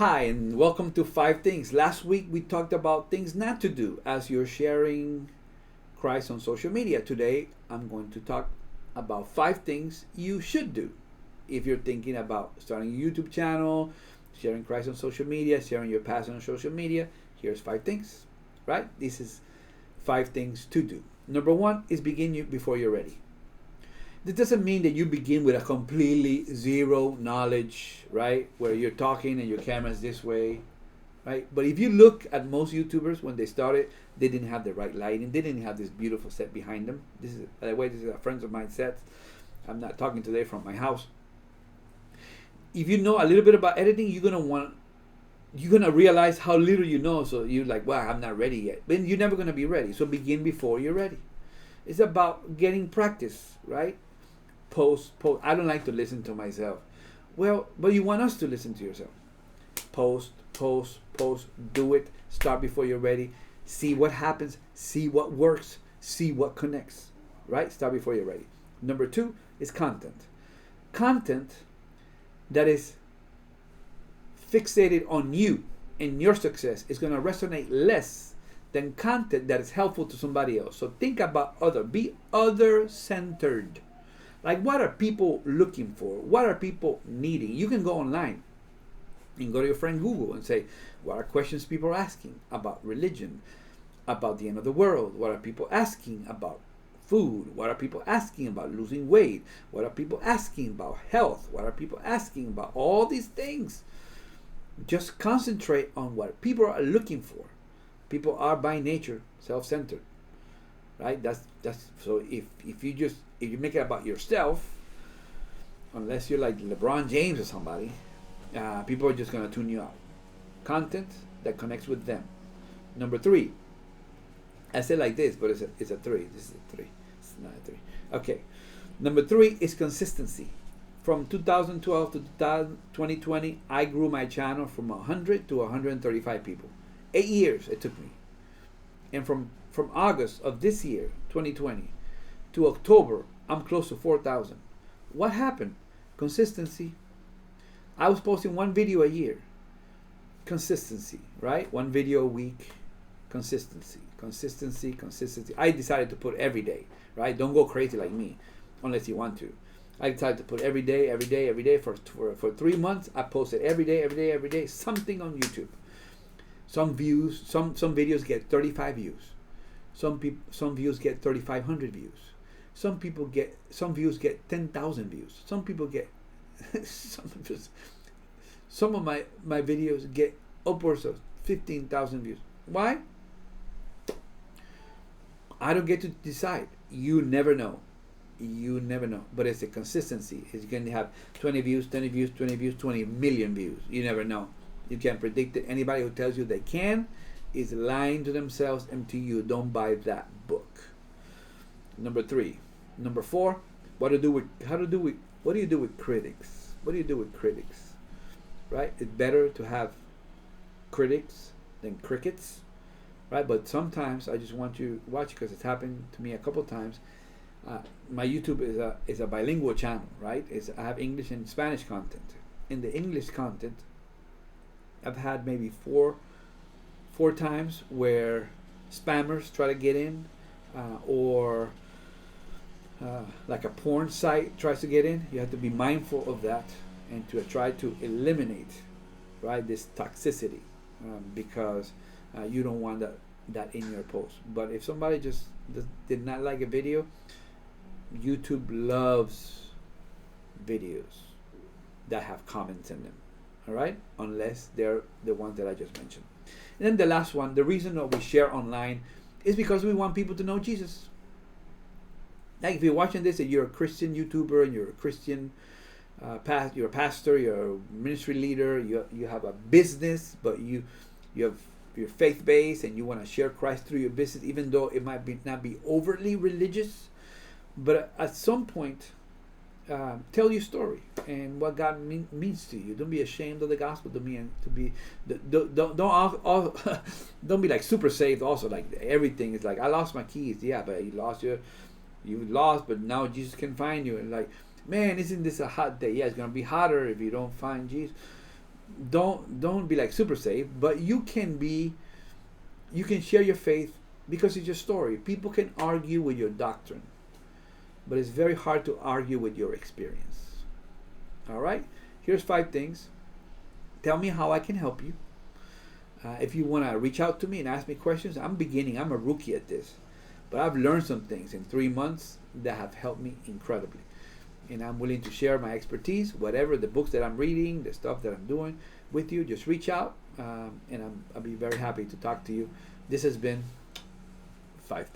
Hi, and welcome to 5 Things. Last week we talked about things not to do as you're sharing Christ on social media. Today I'm going to talk about 5 things you should do if you're thinking about starting a YouTube channel, sharing Christ on social media, sharing your passion on social media. Here's 5 things, right? This is 5 things to do. Number one is begin you before you're ready. This doesn't mean that you begin with a completely zero knowledge, right? Where you're talking and your camera's this way, right? But if you look at most YouTubers when they started, they didn't have the right lighting. They didn't have this beautiful set behind them. This is, by the way, this is a friends of mine set. I'm not talking today from my house. If you know a little bit about editing, you're gonna realize how little you know. So you're like, wow, I'm not ready yet. But you're never gonna be ready. So begin before you're ready. It's about getting practice, right? Post. I don't like to listen to myself. Well, but you want us to listen to yourself. Post. Do it. Start before you're ready. See what happens. See what works. See what connects. Right? Start before you're ready. Number 2 is content. Content that is fixated on you and your success is going to resonate less than content that is helpful to somebody else. So think about be other-centered. Like, what are people looking for? What are people needing? You can go online and go to your friend Google and say, what are questions people are asking about religion, about the end of the world? What are people asking about food? What are people asking about losing weight? What are people asking about health? What are people asking about? All these things. Just concentrate on what people are looking for. People are by nature self-centered. Right? That's so if you make it about yourself, unless you're like LeBron James or somebody, people are just gonna tune you out. Content that connects with them. Number 3. I say like this, but it's a 3. This is a 3. It's not a 3. Okay. Number 3 is consistency. From 2012 to 2020, I grew my channel from 100 to 135 people. 8 years it took me. And from August of this year, 2020, to October, I'm close to 4,000. What happened? Consistency. I was posting one video a year. Consistency, right? One video a week. Consistency. I decided to put every day, right? Don't go crazy like me, unless you want to. I decided to put every day. For 3 months, I posted every day, something on YouTube. Some views, some videos get 35 views. Some views get 3,500 views. Some views get 10,000 views. Some people get some of my videos get upwards of 15,000 views. Why? I don't get to decide. You never know. But it's a consistency. It's going to have 20 views, 20 million views. You never know. You can't predict it. Anybody who tells you they can is lying to themselves and to you. Don't buy that book. Number 3. Number 4, what do you do with critics? Right? It's better to have critics than crickets, right? But sometimes I just want you to watch, because it's happened to me a couple times. My YouTube is a bilingual channel, right? I have English and Spanish content. In the English content, I've had maybe four times where spammers try to get in, or like a porn site tries to get in. You have to be mindful of that and to try to eliminate, right, this toxicity, because you don't want that in your post. But if somebody just did not like a video, YouTube loves videos that have comments in them. All right, unless they're the ones that I just mentioned. And then the last one, the reason that we share online is because we want people to know Jesus. Like, if you're watching this and you're a Christian YouTuber and you're a Christian, you're a pastor, you're a ministry leader, you have a business, but you have your faith base and you want to share Christ through your business, even though it might not be overtly religious, but at some point, tell your story and what God means to you. Don't be ashamed of the gospel. Don't be like super saved. Also, like everything is like, I lost my keys. Yeah, but you lost, but now Jesus can find you. And like, man, isn't this a hot day? Yeah, it's gonna be hotter if you don't find Jesus. don't be like super safe, but you can share your faith because it's your story. People can argue with your doctrine, but it's very hard to argue with your experience. All right? Here's 5 things. Tell me how I can help you. If you want to reach out to me and ask me questions, I'm a rookie at this. But I've learned some things in 3 months that have helped me incredibly. And I'm willing to share my expertise, whatever, the books that I'm reading, the stuff that I'm doing with you. Just reach out, and I'll be very happy to talk to you. This has been 5 things.